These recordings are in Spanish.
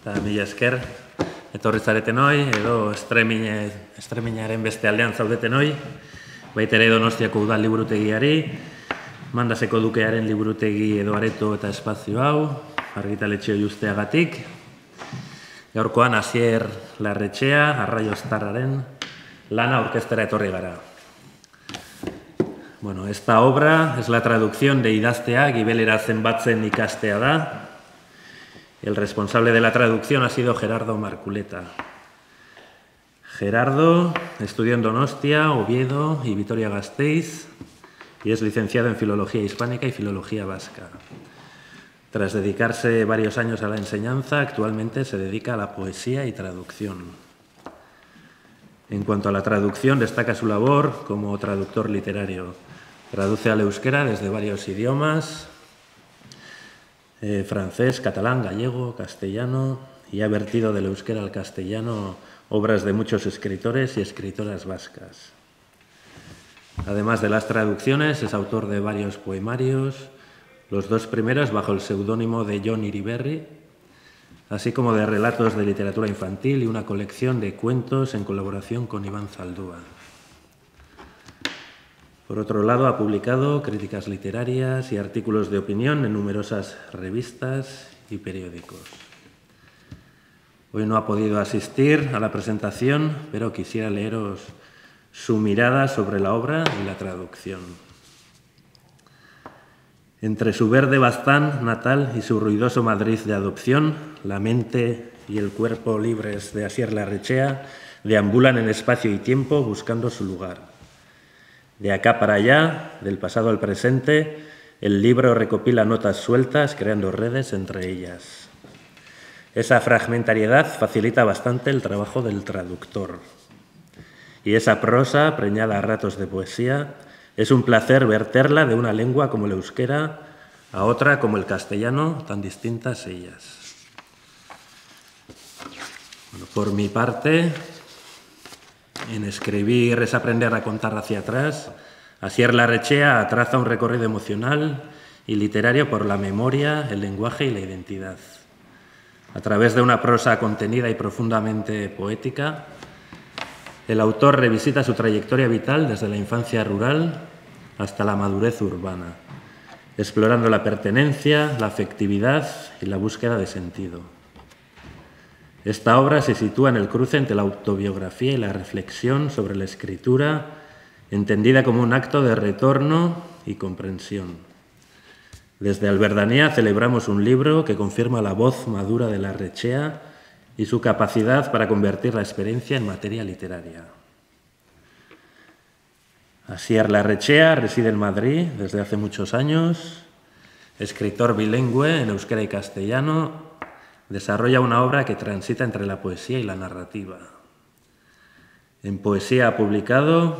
eta mila esker, etorri zaretenoi, edo estreminaren beste aldean zaudetenoi, baita ere Donostiako Udal liburutegiari, Mandaseko Dukearen liburutegi edo areto eta espazio hau, argitaletxeo Justeagatik. Gaurkoan Asier Larretxea, Arraio Estarraren lana aurkeztera etorri gara. Bueno, esta obra es la traducción de idaztea, gibelera zenbatzen ikastea da. El responsable de la traducción ha sido Gerardo Marculeta. Gerardo estudió en Donostia, Oviedo y Vitoria-Gasteiz y es licenciado en Filología Hispánica y Filología Vasca. Tras dedicarse varios años a la enseñanza, actualmente se dedica a la poesía y traducción. En cuanto a la traducción, destaca su labor como traductor literario. Traduce al euskera desde varios idiomas, francés, catalán, gallego, castellano, y ha vertido del euskera al castellano obras de muchos escritores y escritoras vascas. Además de las traducciones, es autor de varios poemarios, los dos primeros bajo el seudónimo de Jon Iriberri, así como de relatos de literatura infantil y una colección de cuentos en colaboración con Iván Zaldúa. Por otro lado, ha publicado críticas literarias y artículos de opinión en numerosas revistas y periódicos. Hoy no ha podido asistir a la presentación, pero quisiera leeros su mirada sobre la obra y la traducción. Entre su verde Baztán natal y su ruidoso Madrid de adopción, la mente y el cuerpo libres de Asier Larretxea deambulan en espacio y tiempo buscando su lugar. De acá para allá, del pasado al presente, el libro recopila notas sueltas, creando redes entre ellas. Esa fragmentariedad facilita bastante el trabajo del traductor. Y esa prosa, preñada a ratos de poesía, es un placer verterla de una lengua como el euskera a otra como el castellano, tan distintas ellas. Bueno, por mi parte, en Escribir es aprender a contar hacia atrás, Asier Larretxea traza un recorrido emocional y literario por la memoria, el lenguaje y la identidad. A través de una prosa contenida y profundamente poética, el autor revisita su trayectoria vital desde la infancia rural hasta la madurez urbana, explorando la pertenencia, la afectividad y la búsqueda de sentido. Esta obra se sitúa en el cruce entre la autobiografía y la reflexión sobre la escritura, entendida como un acto de retorno y comprensión. Desde Alberdanía celebramos un libro que confirma la voz madura de Larretxea y su capacidad para convertir la experiencia en materia literaria. Asier Larretxea reside en Madrid desde hace muchos años, escritor bilingüe en euskera y castellano. Desarrolla una obra que transita entre la poesía y la narrativa. En poesía ha publicado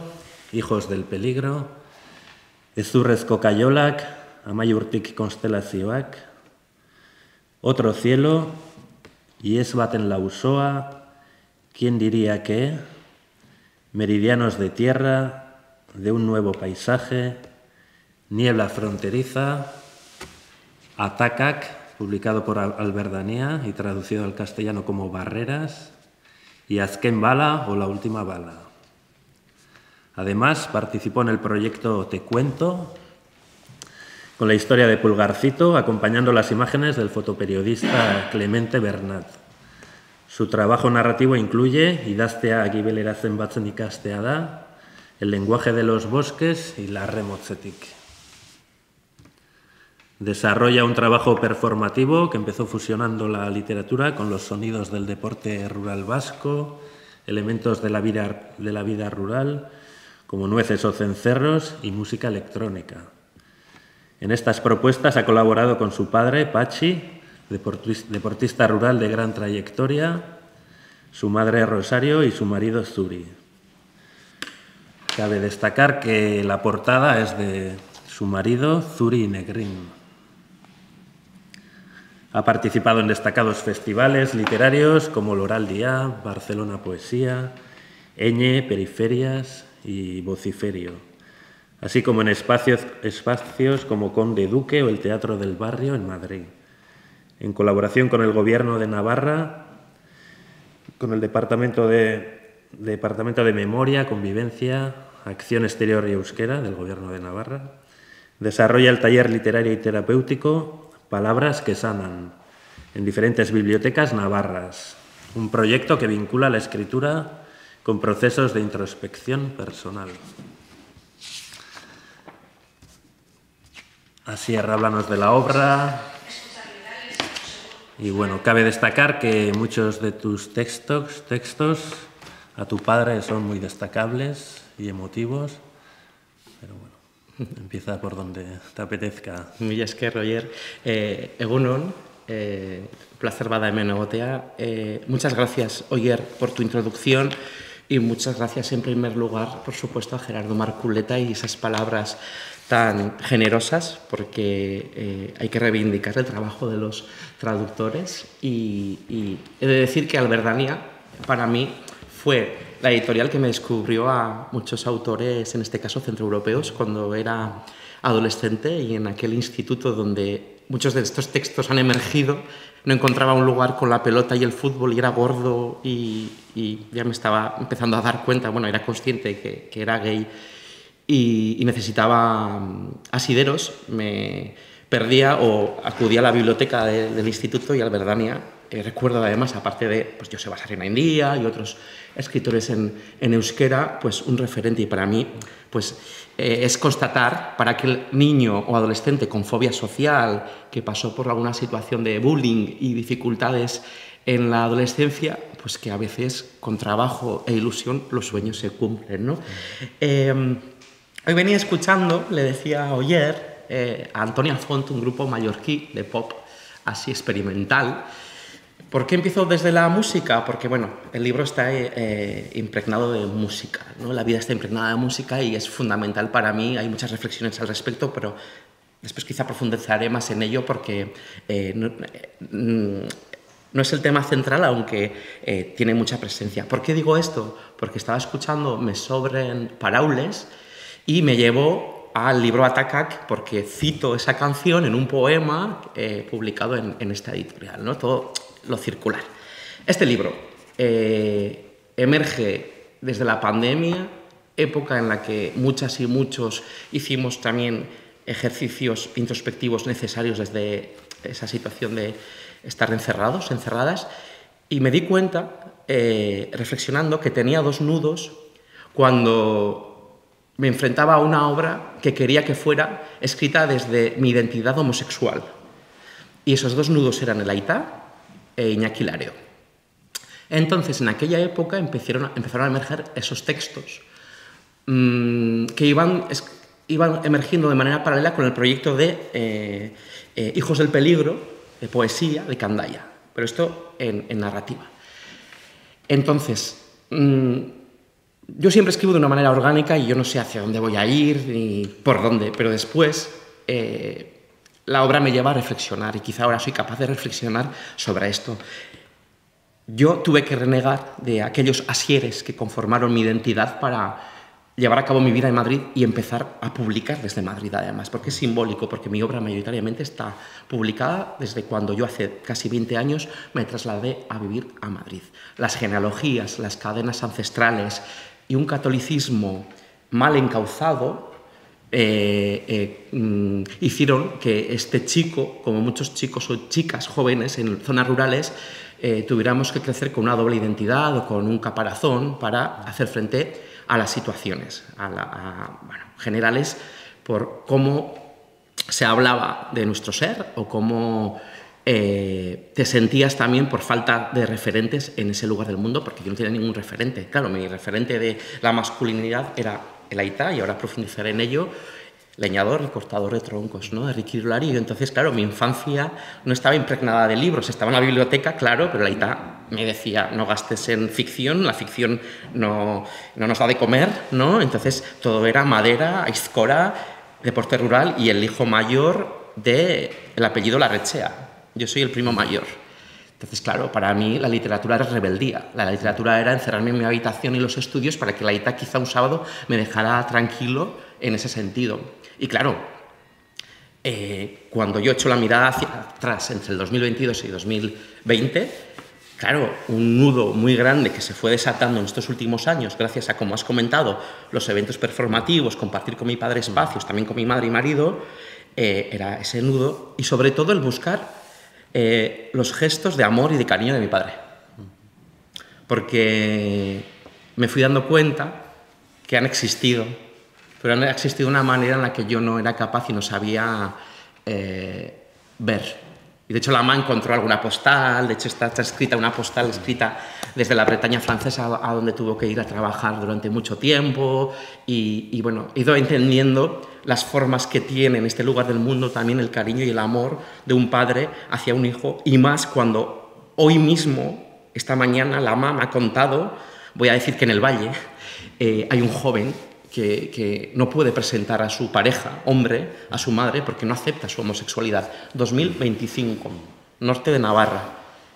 Hijos del peligro, Ezurrezko kaiolak, Amaiurtik konstelazioak, Otro cielo, Ihes baten lausoa, ¿Quién diría qué?, Meridianos de tierra, De un nuevo paisaje, Niebla fronteriza, Atakak, publicado por Alberdanía y traducido al castellano como Barreras, y Azken bala o La última bala. Además, participó en el proyecto Te cuento, con la historia de Pulgarcito, acompañando las imágenes del fotoperiodista Clemente Bernat. Su trabajo narrativo incluye Idaztea gibelera zenbatzen ikastea da, El lenguaje de los bosques y La remotzetik. Desarrolla un trabajo performativo que empezó fusionando la literatura con los sonidos del deporte rural vasco, elementos de la vida rural, como nueces o cencerros, y música electrónica. En estas propuestas ha colaborado con su padre, Pachi, deportista rural de gran trayectoria, su madre, Rosario, y su marido, Zuri. Cabe destacar que la portada es de su marido, Zuri Negrín. Ha participado en destacados festivales literarios como Loraldia, Barcelona Poesía, Eñe, Periferias y Vociferio, así como en espacios como Conde Duque o el Teatro del Barrio en Madrid. en colaboración con el Gobierno de Navarra, con el Departamento de Memoria, Convivencia, Acción Exterior y Euskera del Gobierno de Navarra, desarrolla el taller literario y terapéutico Palabras que sanan en diferentes bibliotecas navarras, un proyecto que vincula la escritura con procesos de introspección personal. Asier, háblanos de la obra. Y bueno, cabe destacar que muchos de tus textos a tu padre son muy destacables y emotivos, pero bueno, empieza por donde te apetezca. Mila esker, Roger. Egunon, placer bada hemen egotea. Muchas gracias, Oyer, por tu introducción y muchas gracias en primer lugar, por supuesto, a Gerardo Marculeta y esas palabras tan generosas, porque hay que reivindicar el trabajo de los traductores y he de decir que Alberdania, para mí, fue la editorial que me descubrió a muchos autores, en este caso centroeuropeos, cuando era adolescente y en aquel instituto donde muchos de estos textos han emergido. No encontraba un lugar con la pelota y el fútbol y era gordo y ya me estaba empezando a dar cuenta, bueno, era consciente que era gay y necesitaba asideros. Me perdía o acudía a la biblioteca del instituto y Alberdania. Recuerdo además, aparte de pues, Joseba Sarrinaindía y otros escritores en euskera, pues un referente y para mí pues, es constatar para aquel niño o adolescente con fobia social que pasó por alguna situación de bullying y dificultades en la adolescencia, pues que a veces con trabajo e ilusión los sueños se cumplen, ¿no? Hoy venía escuchando, le decía a Oyer, a Antonia Font, un grupo mallorquí de pop así experimental. ¿Por qué empiezo desde la música? Porque bueno, el libro está impregnado de música, ¿no? La vida está impregnada de música y es fundamental para mí. Hay muchas reflexiones al respecto, pero después quizá profundizaré más en ello porque no es el tema central, aunque tiene mucha presencia. ¿Por qué digo esto? Porque estaba escuchando Me sobren paraules y me llevo al libro Atacac porque cito esa canción en un poema publicado en esta editorial, ¿no? Todo lo circular. Este libro emerge desde la pandemia, época en la que muchas y muchos hicimos también ejercicios introspectivos necesarios desde esa situación de estar encerrados, encerradas, y me di cuenta, reflexionando, que tenía dos nudos cuando me enfrentaba a una obra que quería que fuera escrita desde mi identidad homosexual. Y esos dos nudos eran el Aita e Iñaki Lareo. Entonces, en aquella época empezaron a emerger esos textos que iban emergiendo de manera paralela con el proyecto de Hijos del Peligro, de poesía, de Candaya, pero esto en narrativa. Entonces, yo siempre escribo de una manera orgánica y yo no sé hacia dónde voy a ir ni por dónde, pero después la obra me lleva a reflexionar y quizá ahora soy capaz de reflexionar sobre esto. Yo tuve que renegar de aquellos asieres que conformaron mi identidad para llevar a cabo mi vida en Madrid y empezar a publicar desde Madrid además, porque es simbólico, porque mi obra mayoritariamente está publicada desde cuando yo hace casi 20 años me trasladé a vivir a Madrid. Las genealogías, las cadenas ancestrales y un catolicismo mal encauzado hicieron que este chico, como muchos chicos o chicas jóvenes en zonas rurales, tuviéramos que crecer con una doble identidad o con un caparazón para hacer frente a las situaciones generales por cómo se hablaba de nuestro ser o cómo te sentías también por falta de referentes en ese lugar del mundo, porque yo no tenía ningún referente. Claro, mi referente de la masculinidad era el Aita, y ahora profundizaré en ello, leñador y cortador de troncos, ¿no? De Ricky Rulari. Y entonces, claro, mi infancia no estaba impregnada de libros, estaba en la biblioteca, claro, pero el Aita me decía, no gastes en ficción, la ficción no nos da de comer, ¿no? Entonces, todo era madera, aizkora, deporte rural y el hijo mayor del apellido Larrechea. Yo soy el primo mayor. Entonces, claro, para mí la literatura era rebeldía. La literatura era encerrarme en mi habitación y los estudios para que la Aita quizá un sábado me dejara tranquilo en ese sentido. Y claro, cuando yo echo la mirada hacia atrás entre el 2022 y 2020, claro, un nudo muy grande que se fue desatando en estos últimos años, gracias a, como has comentado, los eventos performativos, compartir con mi padre espacios, también con mi madre y marido, era ese nudo, y sobre todo el buscar los gestos de amor y de cariño de mi padre. Porque me fui dando cuenta que han existido, pero han existido de una manera en la que yo no era capaz y no sabía ver. Y de hecho la mamá encontró alguna postal, de hecho está escrita una postal escrita desde la Bretaña francesa a donde tuvo que ir a trabajar durante mucho tiempo y bueno, he ido entendiendo las formas que tiene en este lugar del mundo también el cariño y el amor de un padre hacia un hijo, y más cuando hoy mismo, esta mañana, la mamá me ha contado, voy a decir que en el Valle hay un joven que no puede presentar a su pareja, hombre, a su madre, porque no acepta su homosexualidad. 2025, norte de Navarra.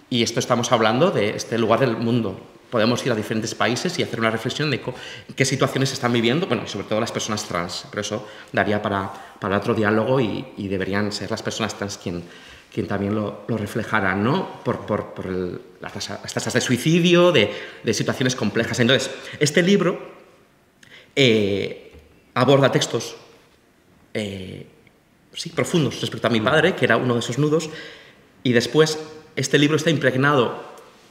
Y esto estamos hablando de este lugar del mundo. Podemos ir a diferentes países y hacer una reflexión de qué situaciones están viviendo, bueno, y sobre todo las personas trans. Pero eso daría para otro diálogo y deberían ser las personas trans quien también lo reflejaran, ¿no? Por las tasas de suicidio, de situaciones complejas. Entonces, este libro aborda textos sí, profundos respecto a mi padre, que era uno de esos nudos, y después este libro está impregnado,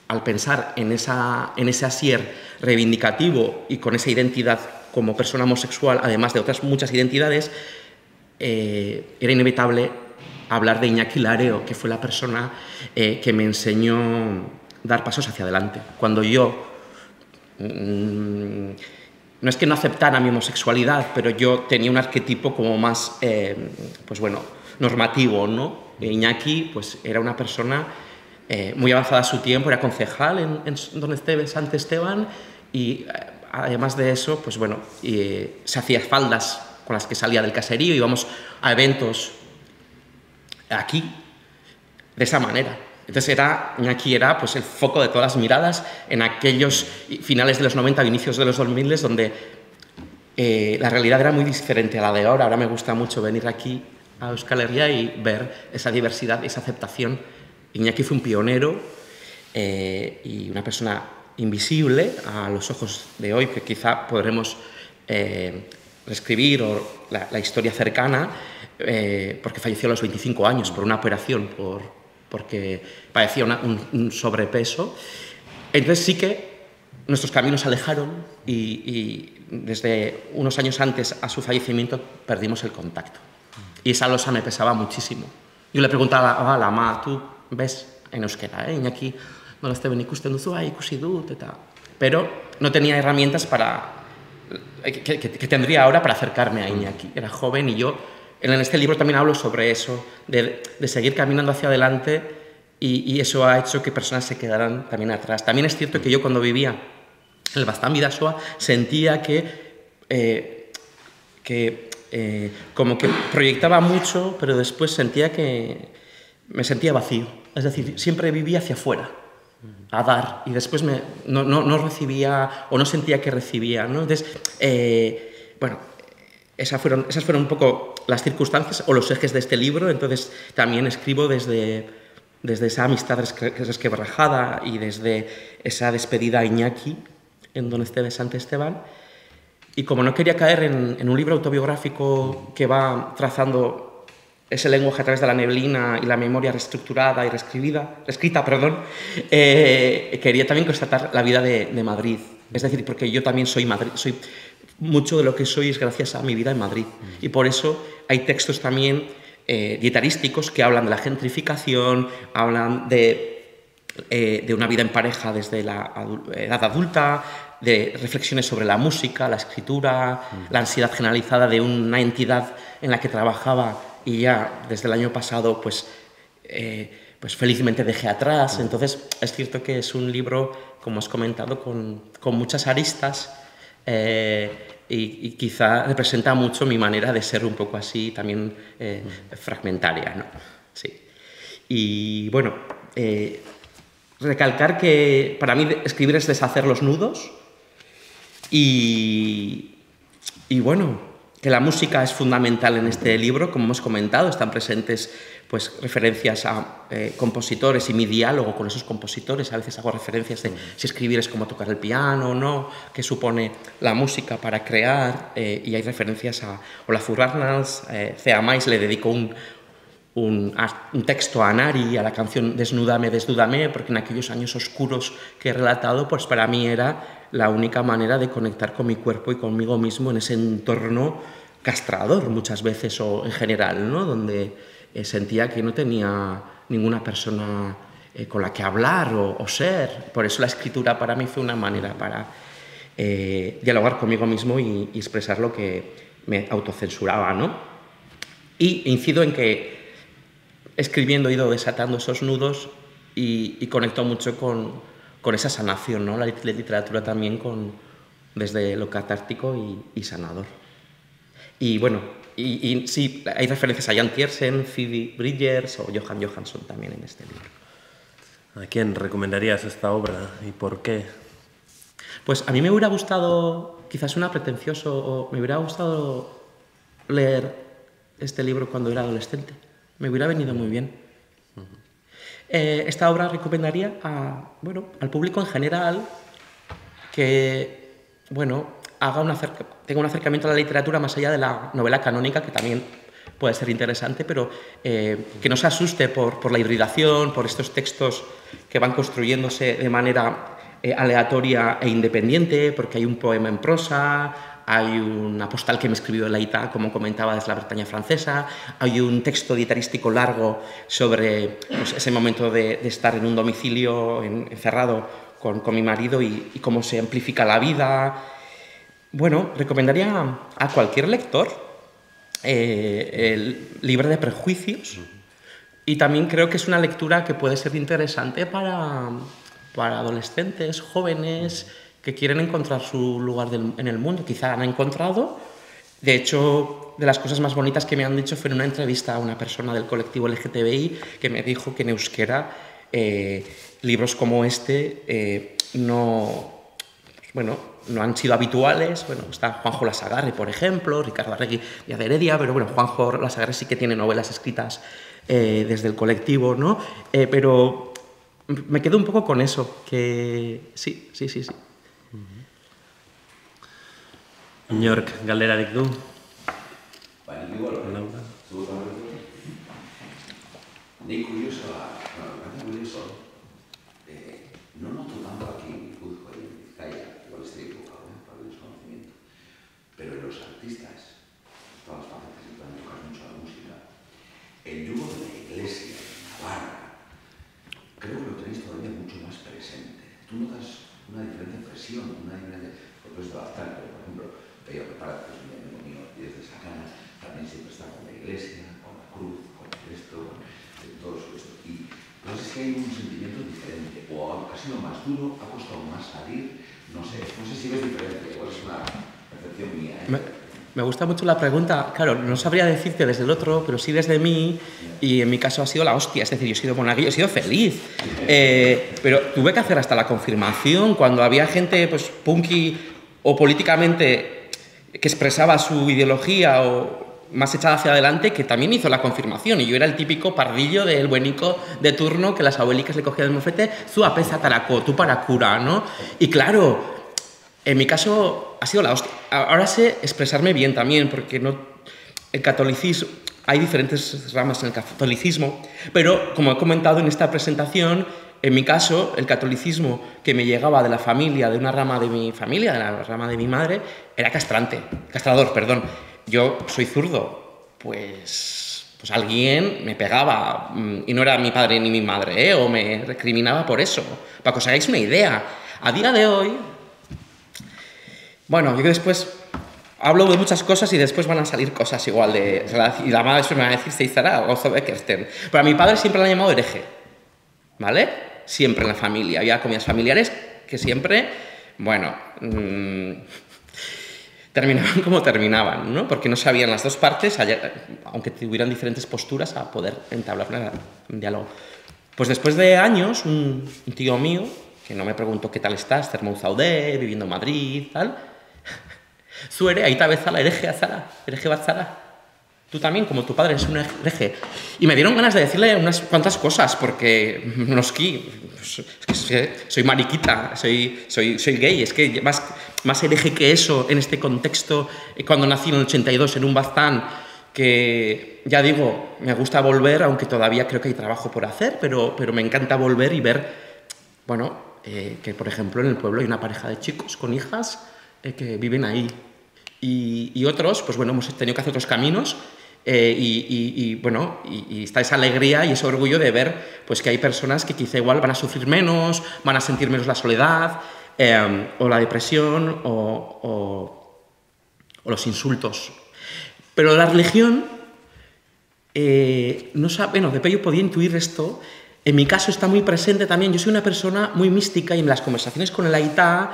al pensar en ese asier reivindicativo y con esa identidad como persona homosexual, además de otras muchas identidades, era inevitable hablar de Iñaki Lareo, que fue la persona que me enseñó a dar pasos hacia adelante. Cuando yo no es que no aceptara mi homosexualidad, pero yo tenía un arquetipo como más, pues bueno, normativo, ¿no? Iñaki, pues era una persona muy avanzada a su tiempo, era concejal en Don Esteban, Sant Esteban, y además de eso, pues bueno, se hacía faldas con las que salía del caserío, íbamos a eventos aquí, de esa manera. Entonces Iñaki era pues, el foco de todas las miradas en aquellos finales de los 90, inicios de los 2000, donde la realidad era muy diferente a la de ahora. Ahora me gusta mucho venir aquí a Euskal Herria y ver esa diversidad, esa aceptación. Iñaki fue un pionero y una persona invisible a los ojos de hoy, que quizá podremos reescribir o la historia cercana, porque falleció a los 25 años por una operación, porque padecía un sobrepeso. Entonces sí que nuestros caminos se alejaron y desde unos años antes a su fallecimiento perdimos el contacto. Y esa losa me pesaba muchísimo. Yo le preguntaba a la mamá, ¿tú ves en euskera, Iñaki, no la ven ikusten duzu, ikusi dut, eta... Pero no tenía herramientas que tendría ahora para acercarme a Iñaki. Era joven y yo... En este libro también hablo sobre eso, de seguir caminando hacia adelante y eso ha hecho que personas se quedaran también atrás. También es cierto que yo cuando vivía en el Baztán Bidasoa sentía como que proyectaba mucho, pero después sentía que me sentía vacío. Es decir, siempre vivía hacia afuera, a dar, y después no recibía o no sentía que recibía, ¿no? Entonces, bueno... Esas fueron un poco las circunstancias o los ejes de este libro. Entonces también escribo desde esa amistad resquebrajada y desde esa despedida a Iñaki en Don Esteban, Sant Esteban. Y como no quería caer en un libro autobiográfico que va trazando ese lenguaje a través de la neblina y la memoria reestructurada y reescrita, quería también constatar la vida de Madrid. Es decir, porque yo también soy Madrid, mucho de lo que soy es gracias a mi vida en Madrid. Y por eso hay textos también dietarísticos que hablan de la gentrificación, hablan de una vida en pareja desde la edad adulta, de reflexiones sobre la música, la escritura, la ansiedad generalizada de una entidad en la que trabajaba y ya desde el año pasado pues felizmente dejé atrás. Entonces es cierto que es un libro, como has comentado, con muchas aristas, y quizá representa mucho mi manera de ser un poco así también fragmentaria, ¿no? Sí. Y bueno, recalcar que para mí escribir es deshacer los nudos y bueno, que la música es fundamental en este libro, como hemos comentado, están presentes pues, referencias a compositores y mi diálogo con esos compositores. A veces hago referencias de si escribir es como tocar el piano o no, qué supone la música para crear, y hay referencias a Olafur Arnalds, Thea Mais le dedicó un texto a Nari, a la canción Desnúdame, desnúdame, porque en aquellos años oscuros que he relatado, pues para mí era la única manera de conectar con mi cuerpo y conmigo mismo en ese entorno castrador muchas veces o en general, ¿no? Donde sentía que no tenía ninguna persona con la que hablar o ser. Por eso la escritura para mí fue una manera para dialogar conmigo mismo y expresar lo que me autocensuraba, ¿no? Y incido en que escribiendo he ido desatando esos nudos y conecto mucho con esa sanación, ¿no? La literatura también desde lo catártico y sanador. Y bueno, y sí, hay referencias a Jan Tiersen, Phoebe Bridgers o Johan Johansson también en este libro. ¿A quién recomendarías esta obra y por qué? Pues a mí me hubiera gustado, quizás suena pretencioso, o me hubiera gustado leer este libro cuando era adolescente. Me hubiera venido muy bien. Esta obra recomendaría al público en general que tenga un acercamiento a la literatura más allá de la novela canónica, que también puede ser interesante, pero que no se asuste por la hibridación, por estos textos que van construyéndose de manera aleatoria e independiente, porque hay un poema en prosa, hay una postal que me escribió Laïta, como comentaba, desde la Bretaña francesa, hay un texto dietarístico largo sobre pues, ese momento de estar en un domicilio encerrado con mi marido y cómo se amplifica la vida. Bueno, recomendaría a cualquier lector libre de prejuicios, y también creo que es una lectura que puede ser interesante para adolescentes, jóvenes, que quieren encontrar su lugar en el mundo. Quizá han encontrado. De hecho, de las cosas más bonitas que me han dicho fue en una entrevista a una persona del colectivo LGTBI que me dijo que en euskera libros como este no han sido habituales. Bueno, está Juanjo Lasagarre, por ejemplo, Ricardo Arregui y de Heredia, pero bueno, Juanjo Lasagarre sí que tiene novelas escritas desde el colectivo, ¿no? Pero me quedo un poco con eso, que sí. Inork galderarik du? Ni curioso, no noto tanto aquí en Guipúzcoa y en Vizcaya, igual estoy equivocado por el desconocimiento, pero en los artistas, todas las facetas que pueden tocar mucho la música, el yugo de la iglesia, Navarra, creo que lo tenéis todavía mucho más presente. Tú notas una diferente presión, una diferente... Porque es bastante, pero por ejemplo, Pello Prepara, que es un amigo mío desde Sacana, también siempre está con la iglesia, con la cruz, con esto, con todo esto. Y no sé si hay un sentimiento diferente, o ha sido más duro, ha costado más salir, no sé si ves diferente, igual es una percepción mía, ¿eh? Me gusta mucho la pregunta. Claro, no sabría decirte desde el otro, pero sí desde mí, y en mi caso ha sido la hostia. Es decir, yo he sido monaguillo, he sido feliz. Pero tuve que hacer hasta la confirmación cuando había gente pues, punky o políticamente que expresaba su ideología o más echada hacia adelante, que también hizo la confirmación. Y yo era el típico pardillo del buenico de turno que las abuelicas le cogían el mofete, zu peza taracó, tú para cura, ¿no? Y claro, en mi caso ha sido la hostia. Ahora sé expresarme bien también, porque el catolicismo, hay diferentes ramas en el catolicismo, pero como he comentado en esta presentación, en mi caso, el catolicismo que me llegaba de la familia, de una rama de mi familia, de la rama de mi madre, era castrador, perdón. Yo soy zurdo, pues alguien me pegaba, y no era mi padre ni mi madre, o me recriminaba por eso, para que os hagáis una idea. A día de hoy, bueno, yo después hablo de muchas cosas y después van a salir cosas igual de... Y la madre me va a decir Seizara o Zobekersten. Pero a mi padre siempre le han llamado hereje, ¿vale? Siempre en la familia. Había comidas familiares que siempre, bueno, terminaban como terminaban, ¿no? Porque no sabían las dos partes, aunque tuvieran diferentes posturas, a poder entablar un diálogo. Pues después de años, un tío mío, que no me preguntó qué tal estás, Termouzaudé, viviendo en Madrid, tal... Zu ere, aita bezala, hereje bat zara. Tú también, como tu padre, es un hereje. Y me dieron ganas de decirle unas cuantas cosas, porque, noski, es que soy mariquita, soy gay, es que más hereje que eso en este contexto, cuando nací en el 82 en un baztán, que ya digo, me gusta volver, aunque todavía creo que hay trabajo por hacer, pero me encanta volver y ver, bueno, que por ejemplo en el pueblo hay una pareja de chicos con hijas que viven ahí. Y otros, pues bueno, hemos tenido que hacer otros caminos bueno, está esa alegría y ese orgullo de ver pues, que hay personas que quizá igual van a sufrir menos, van a sentir menos la soledad o la depresión o los insultos. Pero la religión, no sabe, bueno, de yo podía intuir esto. En mi caso está muy presente también. Yo soy una persona muy mística y en las conversaciones con el aitá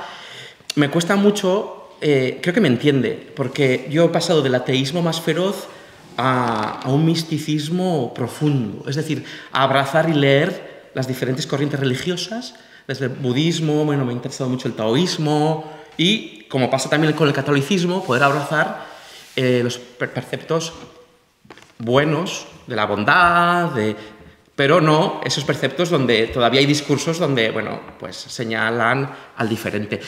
me cuesta mucho. Creo que me entiende, porque yo he pasado del ateísmo más feroz a un misticismo profundo, es decir, a abrazar y leer las diferentes corrientes religiosas, desde el budismo, bueno, me ha interesado mucho el taoísmo y, como pasa también con el catolicismo, poder abrazar los preceptos buenos de la bondad, pero no esos preceptos donde todavía hay discursos donde, bueno, pues señalan al diferente.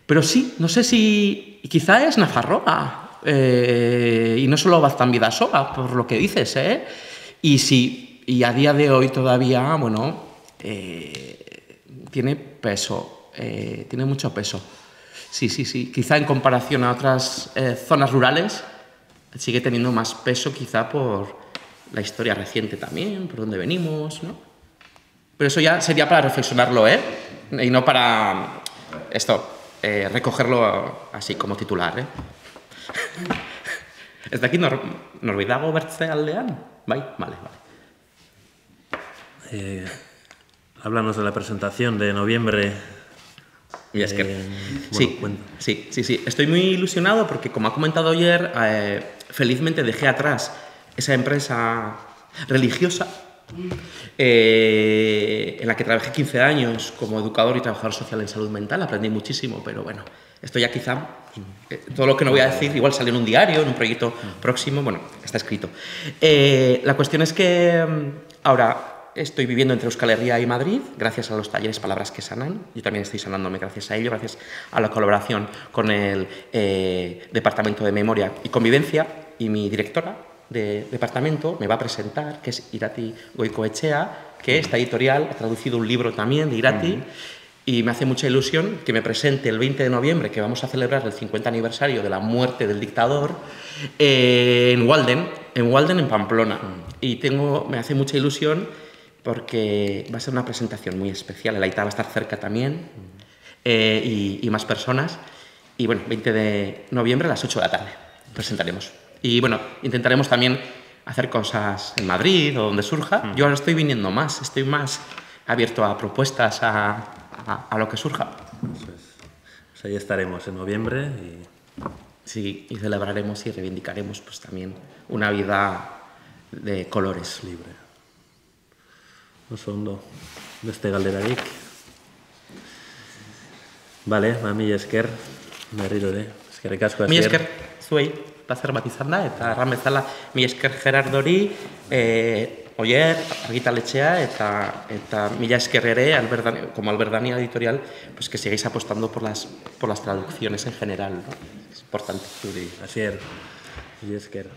Pero sí, no sé si quizá es Nafarroa y no solo Baztán Bidasoa, por lo que dices, ¿eh? Y a día de hoy todavía, bueno, tiene peso, tiene mucho peso. Sí. Quizá en comparación a otras zonas rurales sigue teniendo más peso quizá por la historia reciente también, por dónde venimos, ¿no? Pero eso ya sería para reflexionarlo, ¿eh? Y no para esto. Recogerlo así como titular, ¿eh? ¿Es de aquí Norbeidago bertze aldean? Vale. Háblanos de la presentación de noviembre. Sí. Estoy muy ilusionado porque, como ha comentado ayer, felizmente dejé atrás esa empresa religiosa en la que trabajé 15 años como educador y trabajador social en salud mental. Aprendí muchísimo, pero bueno, esto ya quizá, todo lo que no voy a decir igual sale en un diario, en un proyecto próximo, bueno, está escrito. La cuestión es que ahora estoy viviendo entre Euskal Herria y Madrid, gracias a los talleres Palabras que Sanan. Yo también estoy sanándome gracias a ello, gracias a la colaboración con el Departamento de Memoria y Convivencia, y mi directora de departamento me va a presentar, que es Irati Goikoetxea, que esta editorial ha traducido un libro también de Irati, y me hace mucha ilusión que me presente el 20 de noviembre, que vamos a celebrar el 50 aniversario de la muerte del dictador, en Walden, en Pamplona. Y me hace mucha ilusión porque va a ser una presentación muy especial. El aitá va a estar cerca también, y más personas. Y bueno, 20 de noviembre a las 8 de la tarde presentaremos. Y bueno, intentaremos también hacer cosas en Madrid o donde surja. Yo ahora estoy viniendo más, estoy más abierto a propuestas, a lo que surja. Pues ahí estaremos en noviembre Sí, y celebraremos y reivindicaremos pues también una vida de colores. Libre. Oso ondo, beste galderarik. Vale, mila esker, berriro ere. Eskerrik asko hasier. Mila esker, zuei, plazer bat izan da, eta erran bezala, mila esker Gerardori, Oier, argitaletxea, eta mila esker ere, como Alberdania Editorial, pues que sigáis apostando por las traducciones en general, ¿no? Es importante. Zuri, hasier, mila esker.